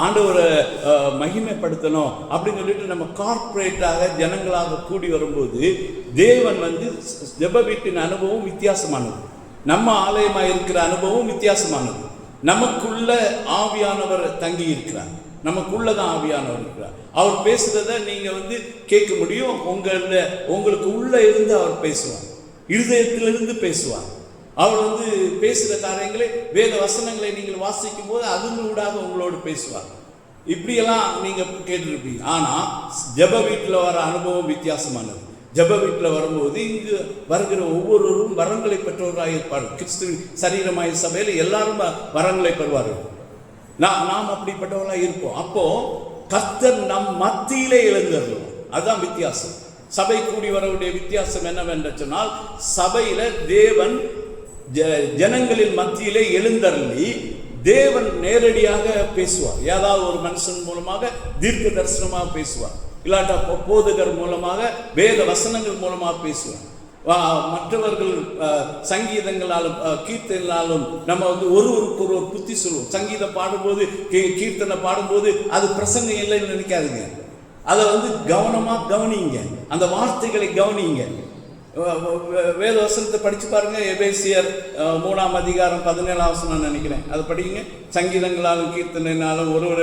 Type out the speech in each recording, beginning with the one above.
ஆண்டவரை மகிமைப்படுத்தணும் அப்படின்னு சொல்லிட்டு நம்ம கார்ப்பரேட்டாக ஜனங்களாக கூடி வரும்போது தேவன் வந்து ஜெப வீட்டின் அனுபவம் வித்தியாசமானது, நம்ம ஆலயமாக இருக்கிற அனுபவம் வித்தியாசமானது. நமக்குள்ள ஆவியானவர் தங்கி இருக்கிறார், நமக்குள்ளதான் ஆவியானவர் இருக்கிறார். அவர் பேசுறத நீங்க வந்து கேட்க முடியும். உங்களுக்கு உள்ள இருந்து அவர் பேசுவார், இருதயத்திலிருந்து பேசுவார். அவர் வந்து பேசுகிற காரியங்களை, வேத வசனங்களை நீங்கள் வாசிக்கும் போது அதனூடாக உங்களோடு பேசுவார். இப்படியெல்லாம் நீங்கள் கேட்டுருப்பீங்க. ஆனால் ஜெப வீட்டில் வர அனுபவம் வித்தியாசமானது. ஜெப வீட்டில் வரும்போது இங்கு வருகிற ஒவ்வொருவரும் வரங்களை பெற்றவர்களாக இருப்பார்கள். கிறிஸ்துவின் சரீரமாய் சபையில் எல்லாரும் வரங்களை பெறுவார்கள். நாம் அப்படிப்பட்டவர்களாக இருப்போம். அப்போ கர்த்தர் நம் மத்தியிலே எழுந்தருளும். அதுதான் வித்தியாசம். சபை கூடி வரக்கூடிய வித்தியாசம் என்னவென்று சொன்னால், சபையில தேவன் ஜனங்களின் மத்தியிலே எழுந்தருளி தேவன் நேரடியாக பேசுவார். ஏதாவது ஒரு மனுஷன் மூலமாக தீர்க்க தரிசனமாக பேசுவார், இல்லாட்டா போதகர் மூலமாக வேத வசனங்கள் மூலமாக பேசுவார். மற்றவர்கள் சங்கீதங்களாலும் கீர்த்தனாலும் நம்ம வந்து ஒருவருக்கு ஒரு புத்தி சொல்லுவோம். சங்கீதம் பாடும்போது, கீர்த்தனை பாடும்போது அது பிரசங்கம் இல்லைன்னு நினைக்காதுங்க. அதை வந்து கவனமாக கவனிங்க, அந்த வார்த்தைகளை கவனிங்க. வேத வசனத்தை படித்து பாருங்க. எபேசியர் 3ஆம் அதிகாரம் 17ஆம் வசனம் நினைக்கிறேன், அதை படிங்க. சங்கீதங்களாலும் கீர்த்தனாலும் ஒருவர்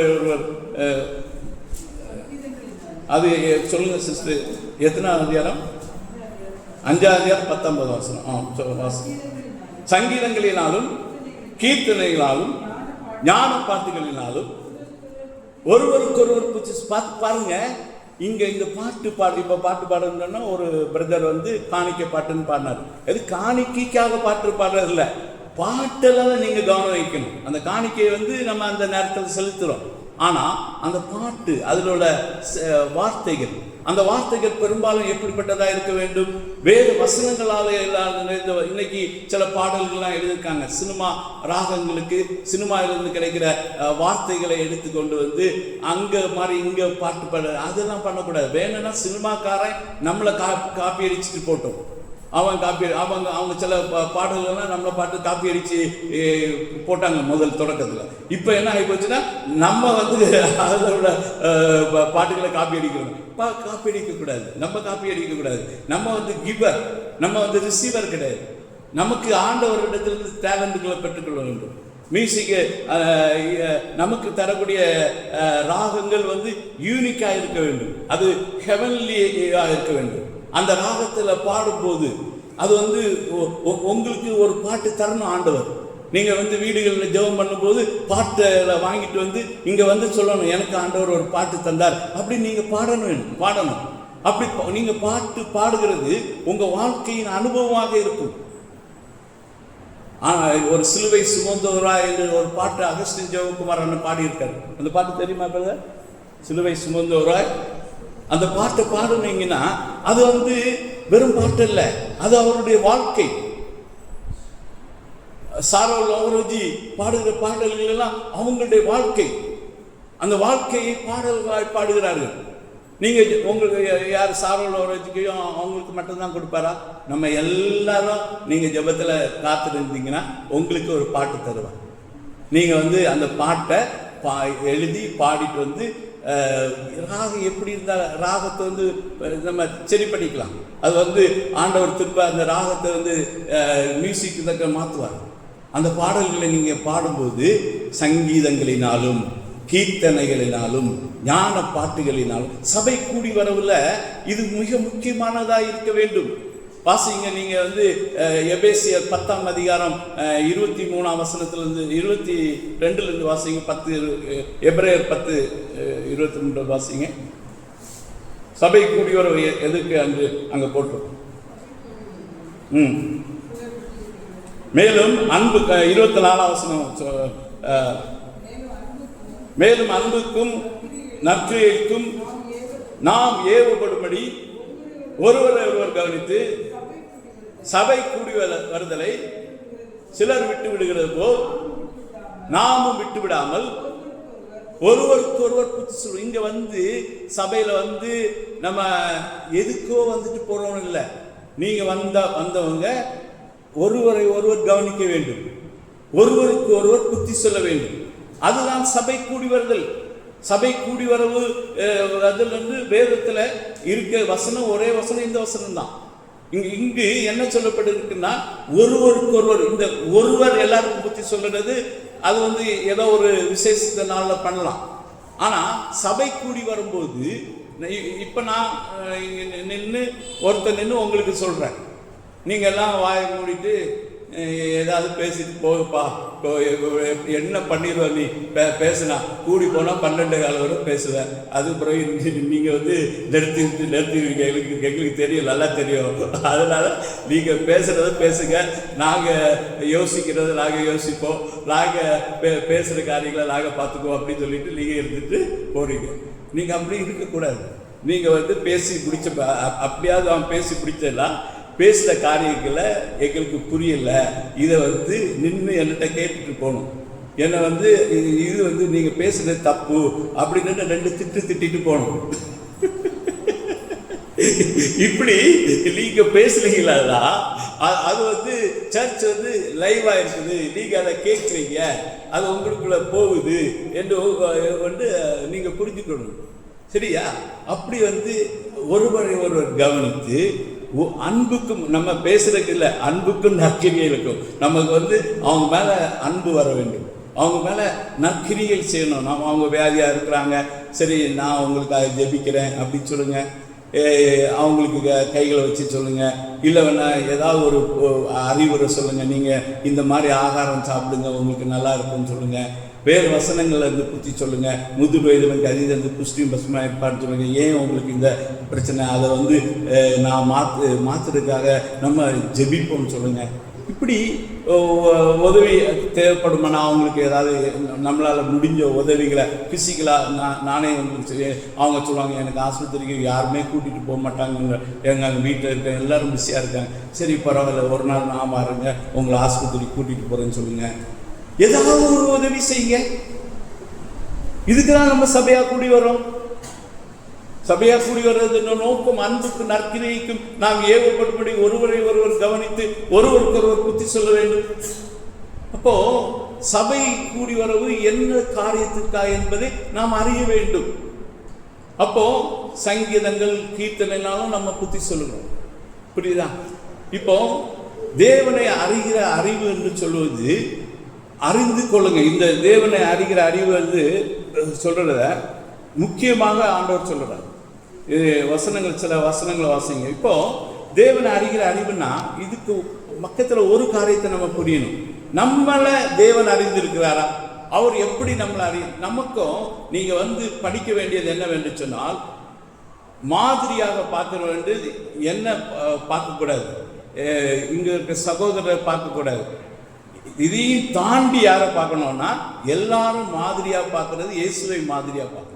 அது சொல்லுங்க சிஸ்டர், எத்தனாம் அதிகாரம்? 5ஆம் அதிகாரம் 19ஆம் வசனம். சங்கீதங்களினாலும் கீர்த்தனைகளாலும் ஞான பாட்டுகளினாலும் ஒருவருக்கொருவர் பார்த்து பாருங்க. இந்த பாட்டு பாடணும்னா ஒரு பிரதர் வந்து காணிக்கை பாட்டுன்னு பாடினார். அது காணிக்கைக்காக பாட்டு பாடுறதில்ல, பாட்டெல்லாம் நீங்க கவனம் வைக்கணும். அந்த காணிக்கையை வந்து நம்ம அந்த நேரத்தில் செலுத்துறோம். ஆனா அந்த பாட்டு, அதிலோட வார்த்தைகள், அந்த வார்த்தைகள் பெரும்பாலும் எப்படிப்பட்டதா இருக்க வேண்டும்? வேறு வசனங்களால இன்னைக்கு சில பாடல்கள்லாம் எழுதியிருக்காங்க. சினிமா ராகங்களுக்கு சினிமாவிலிருந்து கிடைக்கிற வார்த்தைகளை எடுத்துக்கொண்டு வந்து அங்க மாதிரி இங்க பாட்டு பாட, அதெல்லாம் பண்ணக்கூடாது. வேணும்னா சினிமாக்காரன் நம்மளை காப்பி அடிச்சுட்டு போட்டோம். அவங்க சில பாடல்கள்லாம் நம்மளை பாட்டு காப்பி அடிச்சு போட்டாங்க முதல் தொடக்கத்தில். இப்போ என்ன ஆகி போச்சுன்னா, நம்ம வந்து அதோட பாட்டுகளை காப்பி அடிக்கிறோம். காப்பி அடிக்கக்கூடாது, நம்ம காப்பி அடிக்கக்கூடாது. நம்ம வந்து கிவர், நம்ம வந்து ரிசீவர் கிடையாது. நமக்கு ஆண்டவரிடத்திலிருந்து டேலண்ட்டுகளை பெற்றுக்கொள்ள வேண்டும். மியூசிக்கு நமக்கு தரக்கூடிய ராகங்கள் வந்து யூனிக்காக இருக்க வேண்டும், அது ஹெவன்லியாக இருக்க வேண்டும். அந்த ராகத்தில் பாடும்போது அது வந்து உங்களுக்கு ஒரு பாட்டு தரணும் ஆண்டவர். நீங்கள் வந்து வீடுகளில் ஜெபம் பண்ணும்போது பாட்டை வாங்கிட்டு வந்து இங்கே வந்து சொல்லணும், எனக்கு ஆண்டவர் ஒரு பாட்டு தந்தார் அப்படின்னு நீங்கள் பாடணும். அப்படி நீங்கள் பாட்டு பாடுகிறது உங்கள் வாழ்க்கையின் அனுபவமாக இருக்கும். ஒரு சிலுவை சுமந்தவரா என்று ஒரு பாட்டு அகஸ்டின் ஜெயக்குமார் அண்ணன் பாடியிருக்காரு. அந்த பாட்டு தெரியுமா பிரதர்? சிலுவை சுமந்தவராய். அந்த பாட்டை பாடுனீங்கன்னா அது வந்து வெறும் பாட்டு இல்லை, அது அவருடைய வாழ்க்கை. சாரோல் அவரோஜி பாடுகிற பாடல்கள் எல்லாம் அவங்களுடைய வாழ்க்கை. அந்த வாழ்க்கையை பாடல்களாய் பாடுகிறார்கள். நீங்க உங்களுக்கு யார் சாரோல் அவரோஜிக்கையும் அவங்களுக்கு மட்டும்தான் கொடுப்பாரா? நம்ம எல்லாரும் நீங்க ஜெபத்துல காத்திருந்தீங்கன்னா உங்களுக்கு ஒரு பாட்டு தருவார். நீங்க வந்து அந்த பாட்டை எழுதி பாடிட்டு வந்து ராகம் எப்படி இருந்தால் ராகத்தை வந்து நம்ம சரி பண்ணிக்கலாம். அது வந்து ஆண்டவர் திரும்ப அந்த ராகத்தை வந்து மியூசிக் தக்க மாற்றுவார். அந்த பாடல்களை நீங்கள் பாடும்போது சங்கீதங்களினாலும் கீர்த்தனைகளினாலும் ஞான பாட்டுகளினாலும் சபை கூடி வரவுல இது மிக முக்கியமானதாக இருக்க வேண்டும். வாசிங்க, நீங்க வந்து எபேசியர் 10ஆம் அதிகாரம் 23ஆம் வசனத்திலிருந்து 22லிருந்து வாசிங்க. 10 எபிரேயர் 10:23 வாசிங்க. சபை கூடி வர எதுக்கு அங்க போட்டு மேலும் அன்பு 24ஆம் வசனம், மேலும் அன்புக்கும் நற்கிரியைக்கும் நாம் ஏவப்படும்படி ஒருவரை ஒருவர் கவனித்து சபை கூடி வருதலை சிலர் விட்டு விடுகிறது போல் நாமும் விட்டு விடாமல் ஒருவருக்கு ஒருவர் புத்தி சொல்லுவோம். இங்க வந்து சபையில வந்து நம்ம எதுக்கோ வந்துட்டு போறோம் இல்லை. நீங்க வந்தவங்க ஒருவரை ஒருவர் கவனிக்க வேண்டும், ஒருவருக்கு ஒருவர் புத்தி சொல்ல வேண்டும். அதுதான் சபை கூடி வருதல். சபை கூடி வரவு அதில் வந்து வேதத்தில் இருக்க வசனம் ஒரே வசனம், இந்த வசனம் தான். இங்கு என்ன சொல்லப்பட்டிருக்குன்னா, ஒருவருக்கு ஒருவர், இந்த ஒருவர் எல்லாருக்கும் புத்தி சொல்லுறது அது வந்து ஏதோ ஒரு விசேஷ நாளில் பண்ணலாம். ஆனால் சபை கூடி வரும்போது இப்போ நான் நின்று ஒருத்தர் நின்று உங்களுக்கு சொல்கிறேன், நீங்கள் எல்லாம் வாயை மூடிட்டு ஏதாவது பேசிட்டு போகுப்பா, என்ன பண்ணிடுவ நீ பேசுனா, கூடி போனால் 12 வரை பேசுவேன், அது பிறகு நீங்கள் வந்து நிறுத்திடுவீங்க. எங்களுக்கு தெரியும், நல்லா தெரியும். அதனால் நீங்கள் பேசுகிறத பேசுங்க, நாங்கள் யோசிக்கிறத நாங்கள் யோசிப்போம், நாங்கள் பேசுகிற காரியங்களை நாங்கள் பார்த்துக்குவோம் அப்படின்னு சொல்லிட்டு நீங்கள் இருந்துட்டு போகிறீங்க. நீங்கள் அப்படி இருக்கக்கூடாது. நீங்கள் வந்து பேசி பிடிச்ச, அப்படியாவது அவன் பேசி பிடிச்சலாம் பேசுகிற காரியங்களை எங்களுக்கு புரியல, இதை வந்து நின்று என்கிட்ட கேட்டுட்டு போகணும். என்னை வந்து இது வந்து நீங்கள் பேசுகிறது தப்பு அப்படின்னு 2 திட்டிட்டு போகணும். இப்படி நீங்கள் பேசுறீங்களா, அது வந்து சர்ச் வந்து லைவா இருக்குது, நீங்கள் அதை கேட்குறீங்க, அது உங்களுக்குள்ள போகுது என்று வந்து நீங்கள் புரிஞ்சுக்கணும். சரியா? அப்படி வந்து ஒருவரை ஒருவர் கவனித்து அன்புக்கும், நம்ம பேசுறதுக்கு இல்லை, அன்புக்கும் நற்கிரியைகளுக்கும் நமக்கு வந்து அவங்க மேலே அன்பு வர வேண்டும், அவங்க மேலே நற்கிரிகள் செய்யணும். நம்ம அவங்க வியாதியாக இருக்கிறாங்க, சரி நான் அவங்களுக்காக ஜெபிக்கிறேன் அப்படின்னு சொல்லுங்கள். அவங்களுக்கு கைகளை வச்சு சொல்லுங்கள். இல்லை வேணா ஏதாவது ஒரு அறிவுரை சொல்லுங்கள், நீங்கள் இந்த மாதிரி ஆகாரம் சாப்பிடுங்க உங்களுக்கு நல்லா இருக்குன்னு சொல்லுங்கள். வேறு வசனங்களை வந்து புத்தி சொல்லுங்கள். முதிர் வயதில் கதிது வந்து புஷ்டியும் பசுமாக இருப்பான்னு சொல்லுங்கள். ஏன் உங்களுக்கு இந்த பிரச்சனை, அதை வந்து நான் மாற்றுறதுக்காக நம்ம ஜெபிப்போம்னு சொல்லுங்கள். இப்படி உதவி தேவைப்படுமானா அவங்களுக்கு ஏதாவது நம்மளால் முடிஞ்ச உதவிகளை ஃபிசிக்கலாக நானே வந்து அவங்க சொல்லுவாங்க, எனக்கு ஆஸ்பத்திரிக்கு யாருமே கூட்டிகிட்டு போக மாட்டாங்க, எங்கள் வீட்டில் இருக்க எல்லோரும் பிஸியாக இருக்காங்க, சரி பரவாயில்ல ஒரு நாள் நான் மாறுங்க உங்களை ஆஸ்பத்திரிக்கு கூட்டிகிட்டு போகிறேன்னு சொல்லுங்கள். ஏதாவது ஒரு உதவி செய்யுங்க. இதுக்குதான் நம்ம சபையா கூடி வரோம். சபையா கூடி வர்றது நோக்கம் அன்புக்கும் நற்கிரைக்கும் நாம் ஏவப்படும்படி ஒருவரை ஒருவர் கவனித்து ஒருவருக்கு ஒருவர் புத்தி சொல்ல வேண்டும். அப்போ சபை கூடி வரவு என்ன காரியத்திற்காக என்பதை நாம் அறிய வேண்டும். அப்போ சங்கீதங்கள் கீர்த்தனைனாலும் நம்ம புத்தி சொல்லணும். புரியுதா? இப்போ தேவனை அறிகிற அறிவு என்று சொல்வது அறிந்து கொள்ளுங்க. இந்த தேவனை அறிகிற அறிவு வந்து சொல்றத முக்கியமாக ஆண்டவர் சொல்றார். இது வசனங்கள், சில வசனங்களை வாசிங்க. இப்போ தேவனை அறிகிற அறிவுனா இதுக்கு பக்கத்தில் ஒரு காரியத்தை நம்ம புரியணும். நம்மளை தேவன் அறிந்திருக்கிறாரா, அவர் எப்படி நம்மளை நமக்கும் நீங்க வந்து படிக்க வேண்டியது என்னவென்று சொன்னால், மாதிரியாக பார்க்க வேண்டியது என்ன பார்க்கக்கூடாது, இங்க இருக்க சகோதரரை பார்க்கக்கூடாது. இதையும் தாண்டி யாரை பார்க்கணும்னா எல்லாரும் மாதிரியா பார்க்கறது இயேசுவை மாதிரியா பார்க்கணும்.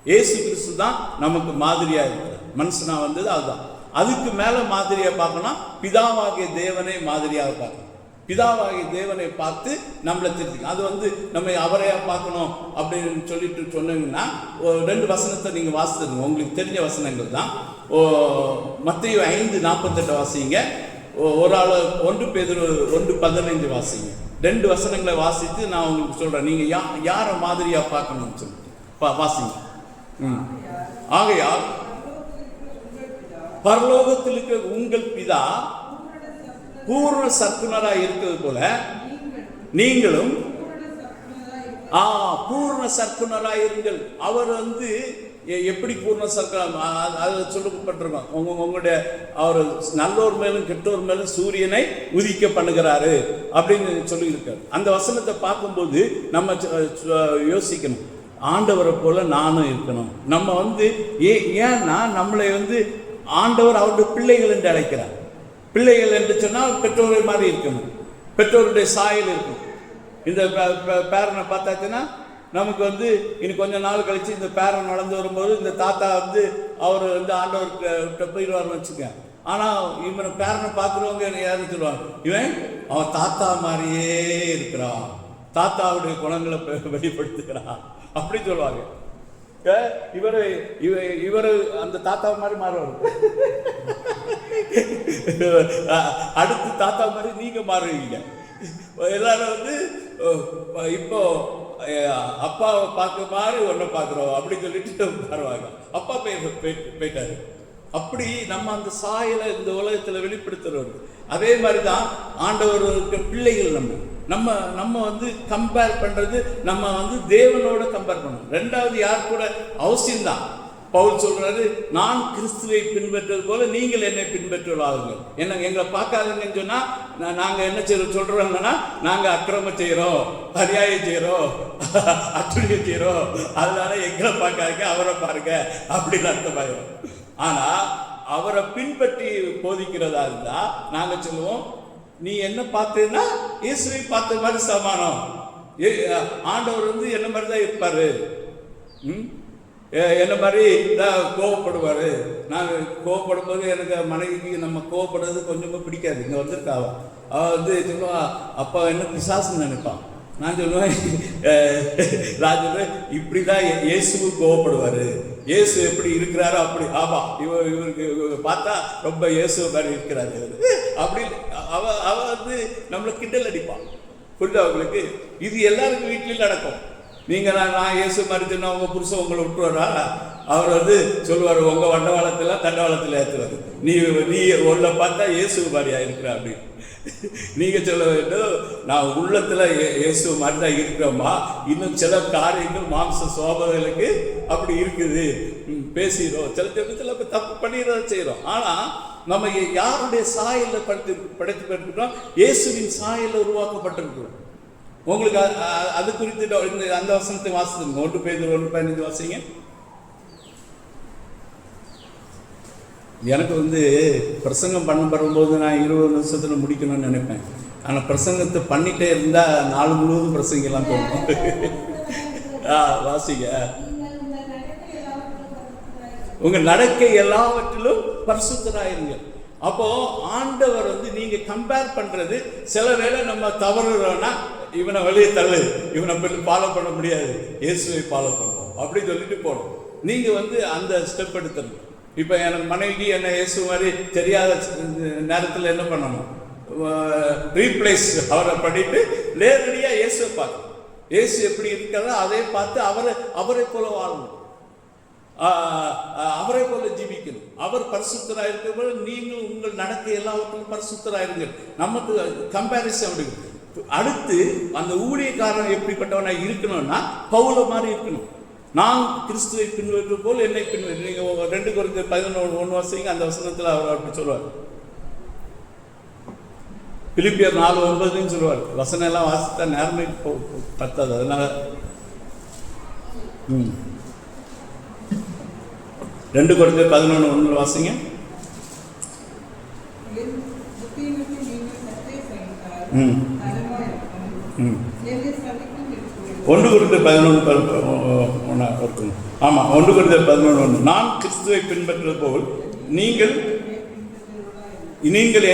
இயேசு கிறிஸ்து தான் நமக்கு மாதிரியா இருக்கிறார். மனுஷனா வந்தது அதுதான். அதுக்கு மேல மாதிரியா பார்க்கணும், பிதாவாகிய தேவனை மாதிரியாக பார்க்கணும். பிதாவாகிய தேவனை பார்த்து நம்மளை திருத்திக்கணும். அது வந்து நம்ம அவரையா பார்க்கணும் அப்படின்னு சொல்லிட்டு சொன்னீங்கன்னா 2 வசனத்தை நீங்க வாசித்துருங்க, உங்களுக்கு தெரிஞ்ச வசனங்கள் தான். மத்தேயு 5:48 வாசிங்க. ஒரு ஆள் 1 பேதுரு 1:15 வாசிங்க. 2 வசனங்களை வாசித்து நான் உங்களுக்கு சொல்றேன், நீங்க யாரை மாதிரியா பார்க்கணும்னு சொல்லிட்டு வாசிங்க. ஆகையால் பரலோகத்தில் இருக்கிற உங்கள் பிதா பூர்ண சற்குணராய் இருக்கிறது போல நீங்களும் பூர்ண சற்குணராய் இருங்கள். அவர் வந்து எப்படி பூர்ண சர்க்கம் அதில் சொல்லப்பட்டிருக்கோம், உங்களுடைய அவர் நல்லோர் மேலும் கெட்டோர் மேலும் சூரியனை உதிக்க பண்ணுகிறாரு அப்படின்னு சொல்லியிருக்காரு. அந்த வசனத்தை பார்க்கும்போது நம்ம யோசிக்கணும், ஆண்டவரை போல நானும் இருக்கணும். நம்ம வந்து ஏன்னா நம்மளை வந்து ஆண்டவர் அவருடைய பிள்ளைகள் என்று அழைக்கிறார். பிள்ளைகள் என்று சொன்னால் பெற்றோரை மாதிரி இருக்கணும், பெற்றோருடைய சாயல் இருக்கணும். இந்த பேரனை பார்த்தாச்சுன்னா நமக்கு வந்து இன்னும் கொஞ்ச நாள் கழிச்சு இந்த பேரன் நடந்து வரும்போது இந்த தாத்தா வந்து அவர் வந்து ஆண்டவர்கிட்ட போயிடுவார்னு வச்சுக்க. ஆனால் இவனை பேரனை பார்க்குறவங்க யாரும் சொல்லுவாங்க, இவன் அவன் தாத்தா மாதிரியே இருக்கிறான், தாத்தாவுடைய குணங்களை வெளிப்படுத்துகிறான் அப்படி சொல்லுவாங்க. இவர் அந்த தாத்தா மாதிரி மாறுவார். அடுத்து தாத்தா மாதிரி நீங்க மாறுவீங்க. எல்லாரும் வந்து இப்போ அப்பாவை பார்க்க மாதிரி ஒன்றை பார்க்குறோம் அப்படின்னு சொல்லிட்டு வருவாங்க. அப்பா போயிட்டாரு. அப்படி நம்ம அந்த சாயலை இந்த உலகத்தில் வெளிப்படுத்துறோம். அதே மாதிரி தான் ஆண்டவருக்கு பிள்ளைகள் நம்ம வந்து கம்பேர் பண்ணுறது, நம்ம வந்து தேவனோட கம்பேர் பண்ணணும். ரெண்டாவது யார் கூட அவசியம்தான். பவுல் சொல்றாரு, நான் கிறிஸ்துவை பின்பற்றுவது போல நீங்கள் என்னை பின்பற்றுவார்கள். என்ன எங்களை பார்க்காதுங்கன்னு சொன்னா நாங்க என்ன சொல்றோம்னா, நாங்க அக்கிரமம் செய்யறோம், அநியாயம் செய்யறோம், அட்டுழியம் செய்யறோம், அதனால எங்களை பார்க்காதீங்க, அவரை பாருங்க அப்படின்னு அர்த்தமாயிரும். ஆனா அவரை பின்பற்றி போதிக்கிறதா இருந்தா நாங்க சொல்லுவோம், நீ என்ன பார்த்தேன்னா இயேசுவை பார்த்த மாதிரி சமானம். ஆண்டவர் வந்து என்ன மாதிரி தான் இருப்பாரு, என்ன மாதிரி தான் கோவப்படுவார். நான் கோவப்படும் போது எனக்கு மனைவிக்கு நம்ம கோவப்படுறது கொஞ்சமாக பிடிக்காது. இங்கே வந்திருக்காவா, அவள் வந்து சொல்லுவா, அப்பா என்ன பிசாசுன்னு நினைப்பான். நான் சொல்லுவேன், நான் சொல்லுவேன், இப்படி தான் இயேசுவும் கோவப்படுவார். இயேசு எப்படி இருக்கிறாரோ அப்படி. ஆமாம், இவருக்கு பார்த்தா ரொம்ப இயேசு மாதிரி இருக்கிறாரு அப்படி அவ வந்து நம்மளை கிண்டல் அடிப்பான். புரியுது அவங்களுக்கு? இது எல்லாருக்கும் வீட்லையும் நடக்கும். நீங்கள் நான் இயேசு மாதிரி சொன்னா உங்கள் புருஷன் உங்களை விட்டுருவாரா? அவர் வந்து சொல்லுவார், உங்கள் வண்டவாளத்தில் தண்டவாளத்தில் ஏற்றுவார். நீ உள்ள பார்த்தா இயேசு மாதிரியா இருக்கிற அப்படின்னு. நீங்கள் சொல்ல வேண்டும், நான் உள்ளத்தில் இயேசு மாதிரி தான் இருக்கிறோமா, இன்னும் சில காரியங்கள் மாம்ச சோபனைகளுக்கு அப்படி இருக்குது பேசிடுறோம். சில சமயத்தில் தப்பு பண்ணிடுறத செய்கிறோம். ஆனால் நம்ம யாருடைய சாயலில் படைக்கப்பட்டிருக்கிறோம்? இயேசுவின் சாயலில் உருவாக்கப்பட்டிருக்கிறோம். உங்களுக்கு அது குறித்து அந்த வசனத்தை வாசிங்க. 1 பேதுரு 1:15 வாசிங்க. எனக்கு வந்து பிரசங்கம் பண்ண வரும்போது நான் 20 நிமிஷத்தில் முடிக்கணும்னு நினைப்பேன். ஆனால் பிரசங்கத்தை பண்ணிட்டே இருந்தால் நாள் முழுவதும் பிரசங்கெல்லாம் தோணும். வாசிங்க. உங்கள் நடக்கை எல்லாவற்றிலும் பரிசுத்தராயிருங்க. அப்போ ஆண்டவர் வந்து நீங்க கம்பேர் பண்றது, சில வேளை நம்ம தவறுறோம்னா இவனை வெளியே தள்ளு, இவனை ஃபாலோ பண்ண முடியாது, இயேசுவை ஃபாலோ பண்ணுவோம் அப்படி சொல்லிட்டு போகணும். நீங்க வந்து அந்த ஸ்டெப் எடுத்துடணும். இப்போ எனக்கு மனைவி என்ன இயேசு மாதிரி தெரியாத நேரத்தில் என்ன பண்ணணும்? ரீப்ளேஸ் அவரை பண்ணிட்டு நேரடியாக இயேசுவை பார்க்கணும். இயேசு எப்படி இருக்கிறதோ அதை பார்த்து அவரை போல வாழணும், அவரை போல ஜீவிக்கணும். அவர் பரிசுத்தராக இருக்கிற நீங்கள் உங்கள் நடக்கை எல்லாவற்றிலும் பரிசுத்தராயிருங்கள். நமக்கு கம்பேரிசன் அப்படி. அடுத்து அந்த ஊழியக்காரன் எப்படிப்பட்டவனா இருக்கணும்னா பவுல மாதிரி இருக்கணும். நான் கிறிஸ்துவை பின்பற்று போல் என்னை பின்பற்று. நீங்க 2 Corinthians 11:1 வாசிங்க. அந்த வசனத்தில் அவர் அப்படி சொல்லுவார். பிலிப்பியர் 4:9 சொல்லுவார். வசனம் எல்லாம் வாசித்தா நேரமே பத்தாது. அதனால 2 Corinthians 11:1 வாசிங்க. 1 Corinthians 11:1 இருக்கும். ஆமாம், 1 Corinthians 11:1. நான் கிறிஸ்துவை பின்பற்றுவது போல் நீங்கள்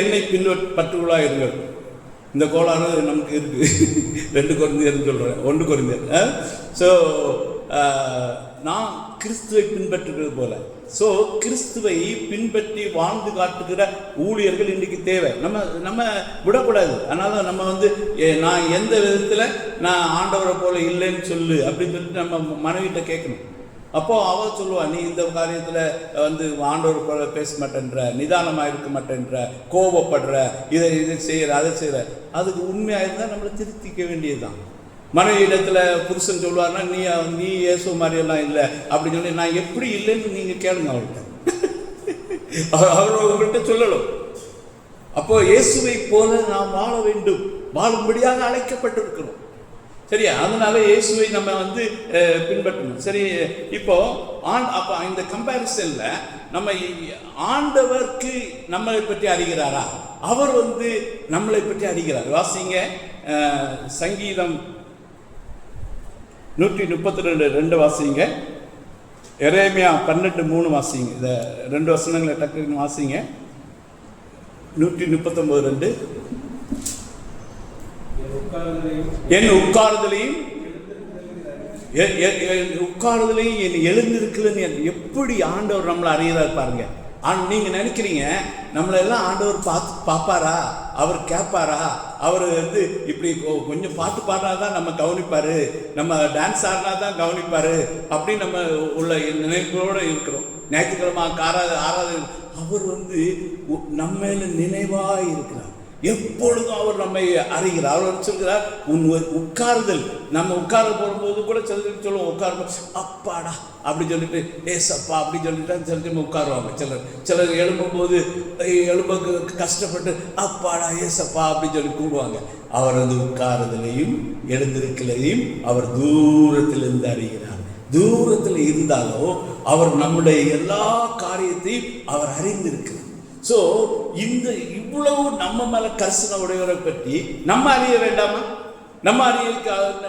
என்னை பின்பற்றுவதாக இருங்கள். இந்த கோளாறு நமக்கு இருக்கு. 2 Corinthians சொல்கிறேன், 1 Corinthians. ஸோ நான் கிறிஸ்துவை பின்பற்றுகிறது போல. ஸோ கிறிஸ்துவை பின்பற்றி வாழ்ந்து காட்டுகிற ஊழியர்கள் இன்றைக்கு தேவை. நம்ம விடக்கூடாது. அதனால நம்ம வந்து நான் எந்த விதத்தில் நான் ஆண்டவரை போல இல்லைன்னு சொல்லு அப்படின்னு சொல்லிட்டு நம்ம மனைவிட்ட கேட்கணும். அப்போ அவள் சொல்லுவா, நீ இந்த காரியத்தில் வந்து ஆண்டவர் போல பேச மாட்டேன்ற, நிதானமாக இருக்க மாட்டேன்ற, கோபப்படுற, இதை செய்கிற, அதை செய்கிற. அதுக்கு உண்மையாக இருந்தால் நம்மளை திருத்திக்க வேண்டியதுதான். மனைவி இடத்துல புருஷன் சொல்லுவார்னா நீ இயேசு மாதிரியெல்லாம் இல்லை அப்படின்னு சொல்லி, நான் எப்படி இல்லைன்னு நீங்கள் கேளுங்க அவர்கிட்ட. அவர் உங்கள்கிட்ட சொல்லணும். அப்போ இயேசுவை போல நாம் வாழ வேண்டும், வாழும்படியாக அழைக்கப்பட்டிருக்கிறோம். சரியா? அதனால இயேசுவை நம்ம வந்து பின்பற்றணும். சரி, இப்போ அப்போ இந்த கம்பேரிசன்ல நம்ம ஆண்டவருக்கு நம்மளை பற்றி அறிகிறாரா? அவர் வந்து நம்மளை பற்றி அறிகிறார். வாசிங்க சங்கீதம் 132:2 வாசிங்க. எரேமியா 12:3 வாசிங்க. இந்த 2 வசனங்களை டக்குன்னு வாசிங்க. 139:2. என் உட்கார்தலையும் என் எழுந்திருக்கலன்னு எப்படி ஆண்டவர் நம்மளை அறியறாரு பாருங்க. நீங்க நினைக்கிறீங்க நம்மள எல்லாம் ஆண்டவர் பார்ப்பாரா, அவர் கேட்பாரா, அவர் வந்து இப்படி கொஞ்சம் பாட்டு பாடினாதான் நம்ம கவனிப்பாரு, நம்ம டான்ஸ் ஆடினா தான் கவனிப்பாரு அப்படின்னு நம்ம உள்ள நினைவுகளோட இருக்கிறோம். ஞாயிற்றுக்கிழமை ஆராதனை அவர் வந்து நம்ம நினைவா இருக்கிறார். எப்பொழுதும் அவர் நம்மை அறிகிறார். அவர் சொல்கிறார், உன் உட்காருதல், நம்ம உட்கார போகும்போது கூட சொல்லுவோம், உட்காரும்போது அப்பாடா அப்படி சொல்லிட்டு ஏசப்பா அப்படி சொல்லிட்டு சொல்லி உட்காருவாங்க. சிலர் எழும்பும்போது எழும்ப கஷ்டப்பட்டு அப்பாடா ஏசப்பா அப்படி சொல்லி கூடுவாங்க. அவர் வந்து உட்காருதலையும் எழுந்திருக்கலையும் அவர் தூரத்திலிருந்து அறிகிறார். தூரத்தில் இருந்தாலும் அவர் நம்முடைய எல்லா காரியத்தையும் அவர் அறிந்திருக்கிறார். ஸோ இந்த இவ்வளவு நம்ம மேல கரிசனை உடையவரை பற்றி நம்ம அறிய வேண்டாமா? நம்ம அறிய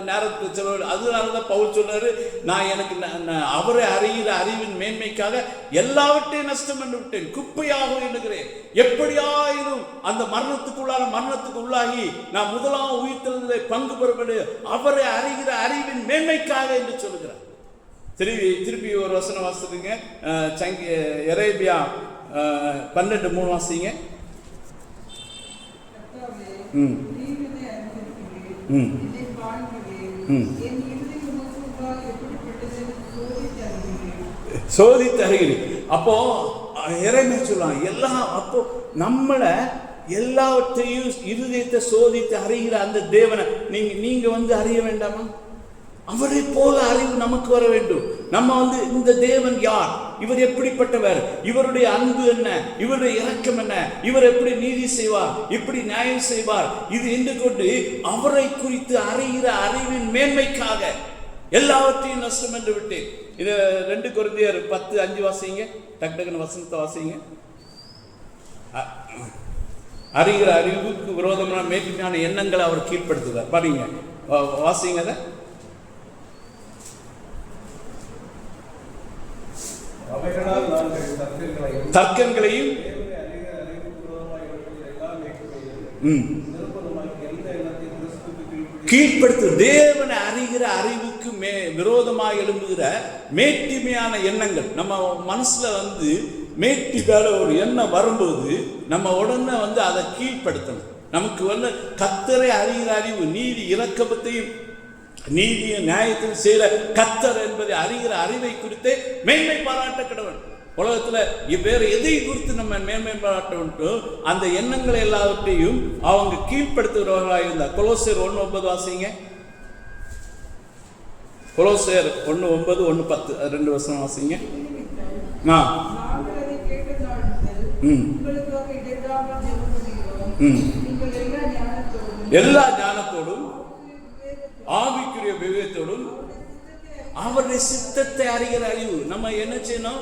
நேரத்தை செலவு. அதனாலதான் பவுல் சொன்னாரு, நான் எனக்கு அவரை அறிகிற அறிவின் மேன்மைக்காக எல்லாவற்றையும் நஷ்டம் என்று விட்டேன், குப்பையாக எண்ணுகிறேன். எப்படியாயினும் அந்த மரணத்துக்கு உள்ளாகி நான் முதலாம் உயிர்த்தெழுதலை பங்கு பெறுவது அவரை அறிகிற அறிவின் மேன்மைக்காக என்று சொல்லுகிறார். திருப்பி ஒரு வசனம் வாசித்துங்க. எரேமியா 12:3 வாசிங்க. சோதித்து அறிகிறேன். அப்போ எரேமியா சொல்லலாம் எல்லாம். அப்போ நம்மளை எல்லாவற்றையும் இருதயத்தை சோதித்து அறிகிற அந்த தேவனை நீங்க வந்து அறிய வேண்டாமா? அவரை போல அறிவு நமக்கு வர வேண்டும். நம்ம வந்து இந்த தேவன் யார், இவர் எப்படிப்பட்டவர், இவருடைய அன்பு என்ன, இவருடைய இரக்கம் என்ன, இவர் எப்படி நீதி செய்வார், எப்படி நியாயம் செய்வார், இது என்று கொண்டு அவரை குறித்து அறிகிற அறிவின் மேன்மைக்காக எல்லாவற்றையும் நஷ்டம் என்று விட்டேன். இது 2 கொரிந்தியர் 10:5 வாசிங்க. டக்குனு வசனத்தை வாசிங்க. அறிகிற அறிவுக்கு விரோதமான மேன்மையான எண்ணங்களை அவர் கீழ்ப்படுத்துகிறார். பாருங்க, வாசிங்க அதை. தர்க்கங்களையும் கீழ்ப்படுத்து தேவனை அறிகிற அறிவுக்கு விரோதமாக எழும்புகிற மேட்டிமையான எண்ணங்கள். நம்ம மனசுல வந்து மேட்டி மேல ஒரு எண்ணம் வரும்போது நம்ம உடனே வந்து அதை கீழ்ப்படுத்தணும். நமக்கு வந்து கர்த்தரை அறிகிற அறிவு, நீதி இரக்கத்தையும் நீதியும் நியாயத்தையும் செய்கிற கர்த்தர் என்பதை அறிகிற அறிவை குறித்து மேன்மை பாராட்ட கடவன். உலகத்துல வேற எதை குறித்து நம்ம மேன்மை பாராட்ட அந்த எண்ணங்களை எல்லாவற்றையும் அவங்க கீழ்ப்படுத்துகிறவர்களாக இருந்தார். கொலோசியர் 1:9 வாசிங்க. கொலோசியர் 1:9, 1:10 2 வசனம் வாசிங்க. எல்லா ஞானத்தோடும் ஆவிக்குரிய விவேகத்தோடும் அவருடைய சித்தத்தை அறிகிற அறிவு. நம்ம என்ன செய்யணும்?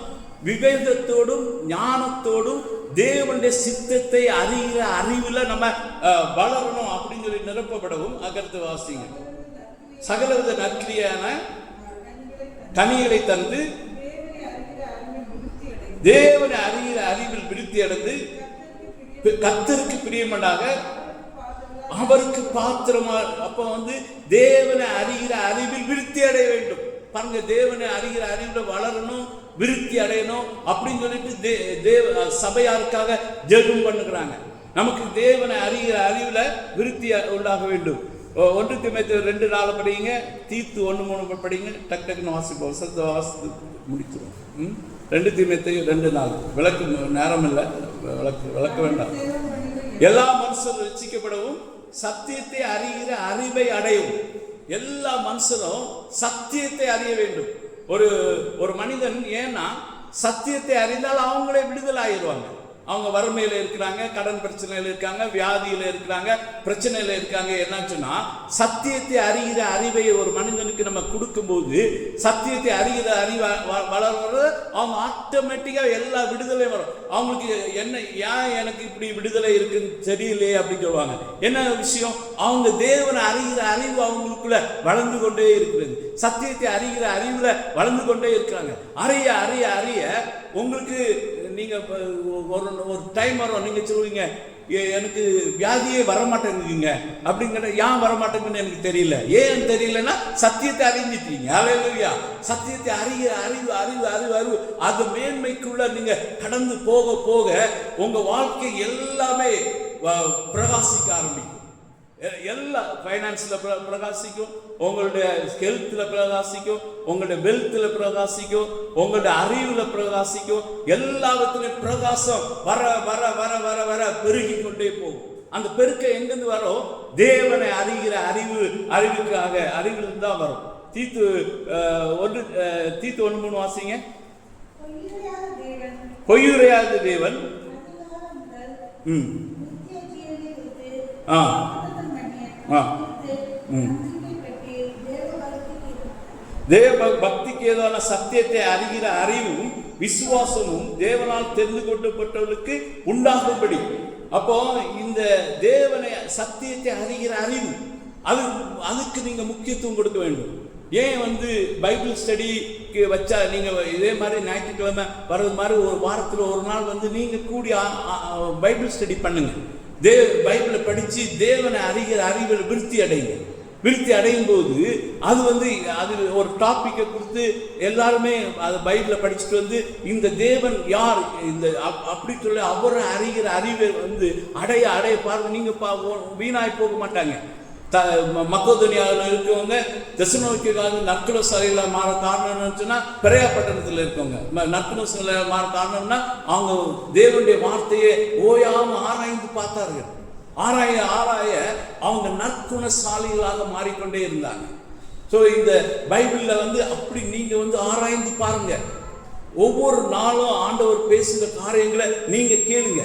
விவேகத்தோடும் ஞானத்தோடும் தேவனுடைய சித்தத்தை அறிகிற அறிவுல நம்ம வளரணும் அப்படின்னு சொல்லி நிரப்பப்படவும். அகர்த்து வாசிங்க. சகலவித நற்கிரியான கனிகளை தந்து தேவனை அறிகிற அறிவில் விருத்தி அடைந்து கர்த்தருக்கு பிரியமனாக அவருக்கு பாத்திரமா. அப்ப வந்து தேவனை அறிகிற அறிவில் விருத்தி அடைய வேண்டும். பாருங்க, தேவனை அறிகிற அறிவில் வளரணும், விருத்தி அடையணும் அப்படின்னு சொல்லிட்டு சபையாருக்காக ஜெபம் பண்ணுகிறாங்க. நமக்கு தேவனை அறிகிற அறிவுல விருத்தி உண்டாக வேண்டும். 1 தீமோத்தேயு 2:4 படிங்க. தீத்து 1:3 படிங்க. டக்குன்னு வாசிப்போம், வாசித்து முடித்துருவோம். 2 தீமோத்தேயு 2:4. விளக்கு நேரம் இல்லை, விளக்க வேண்டாம். எல்லா மனுஷரும் ரட்சிக்கப்படவும் சத்தியத்தை அறிகிற அறிவை அடையும். எல்லா மனுஷரும் சத்தியத்தை அறிய வேண்டும். ஒரு மனிதன் ஏன்னா சத்தியத்தை அறிந்தால் அவங்களே விடுதலை ஆயிடுவாங்க. அவங்க வறுமையில இருக்கிறாங்க, கடன் பிரச்சனையில இருக்காங்க, வியாதியில இருக்கிறாங்க, பிரச்சனையில இருக்காங்க. என்னாச்சுன்னா சத்தியத்தை அறிகிற அறிவை ஒரு மனிதனுக்கு நம்ம கொடுக்கும் போது சத்தியத்தை அறிகிற அறிவை வளர்றது அவங்க ஆட்டோமேட்டிக்கா எல்லா விடுதலையும் வரும். அவங்களுக்கு என்ன ஏன் எனக்கு இப்படி விடுதலை இருக்குன்னு தெரியலையே அப்படின்னு சொல்லுவாங்க. என்ன விஷயம்? அவங்க தேவனை அறிகிற அறிவு அவங்களுக்குள்ள வளர்ந்து கொண்டே இருக்கிறது. சத்தியத்தை அறிகிற அறிவுல வளர்ந்து கொண்டே இருக்கிறாங்க. அறிய அறிய அறிய உங்களுக்கு நீங்க ஒரு டைம் வரும், நீங்க சொல்லுவீங்க எனக்கு வியாதியே வரமாட்டேங்குதுங்க அப்படிங்கிற ஏன் வரமாட்டேங்குன்னு எனக்கு தெரியல. ஏன் தெரியலன்னா சத்தியத்தை அறிஞ்சிட்டீங்க. ஹல்லேலூயா. சத்தியத்தை அறிய அறிவு அறிவு அறிவு அறிவு அது மேன்மைக்குள்ள நீங்க கடந்து போக போக உங்க வாழ்க்கை எல்லாமே பிரகாசிக்க ஆரம்பிக்கும். எல்லா ஃபைனான்ஸில் பிரகாசிக்கும், உங்களுடைய ஹெல்த்தில் பிரகாசிக்கும், உங்களுடைய வெல்த்தில் பிரகாசிக்கும், உங்களுடைய அறிவில் பிரகாசிக்கும். எல்லாத்துலையும் பிரகாசம் வர வர வர வர வர பெருகி கொண்டே போகும். அந்த பெருக்க எங்கிருந்து வரும்? தேவனை அறிகிற அறிவுக்காக அறிவில் தான் வரும். தீத்து 1:3 வாசிங்க. பொய்யுரையாத தேவன் தேவ பக்திக்கு ஏதான சத்தியத்தை அறிகிற அறிவும் விசுவாசமும் தேவனால் தெரிந்து கொள்ளப்பட்டவர்களுக்கு உண்டாகும்படி. அப்போ இந்த தேவனை சத்தியத்தை அறிகிற அறிவு அதுக்கு நீங்க முக்கியத்துவம் கொடுக்க வேண்டும். ஏன் பைபிள் ஸ்டடிக்கு வச்சா நீங்க இதே மாதிரி ஞாயிற்றுக்கிழமை வர்றது மாதிரி ஒரு வாரத்தில் ஒரு நாள் நீங்க கூடி பைபிள் ஸ்டடி பண்ணுங்க. பைபிளை படிச்சு தேவனை அறிகிற அறிவில் விருத்தி அடையும் போது அது ஒரு டாபிக்கை கொடுத்து எல்லாருமே அதை பைபிளை படிச்சுட்டு இந்த தேவன் யார் இந்த அப்படி சொல்லி அவரை அறிகிற அறிவை அடைய பாருங்க. நீங்க வீணாய் போக மாட்டாங்க. மக்கோதோனியாவில் இருக்கவங்க தெசலோனிக்கேயுக்கு நற்குணசாலியில் மாற காரணம்னு சொன்னா பெரியா பட்டணத்தில் இருக்கவங்க நற்குணசாலியில் மாற காரணம்னா அவங்க தேவனுடைய வார்த்தையை ஓயாம ஆராய்ந்து பார்த்தார்கள். ஆராய அவங்க நற்குணசாலிகளாக மாறிக்கொண்டே இருந்தாங்க. ஸோ இந்த பைபிளில் அப்படி நீங்க ஆராய்ந்து பாருங்க. ஒவ்வொரு நாளும் ஆண்டவர் பேசுகிற காரியங்களை நீங்க கேளுங்க.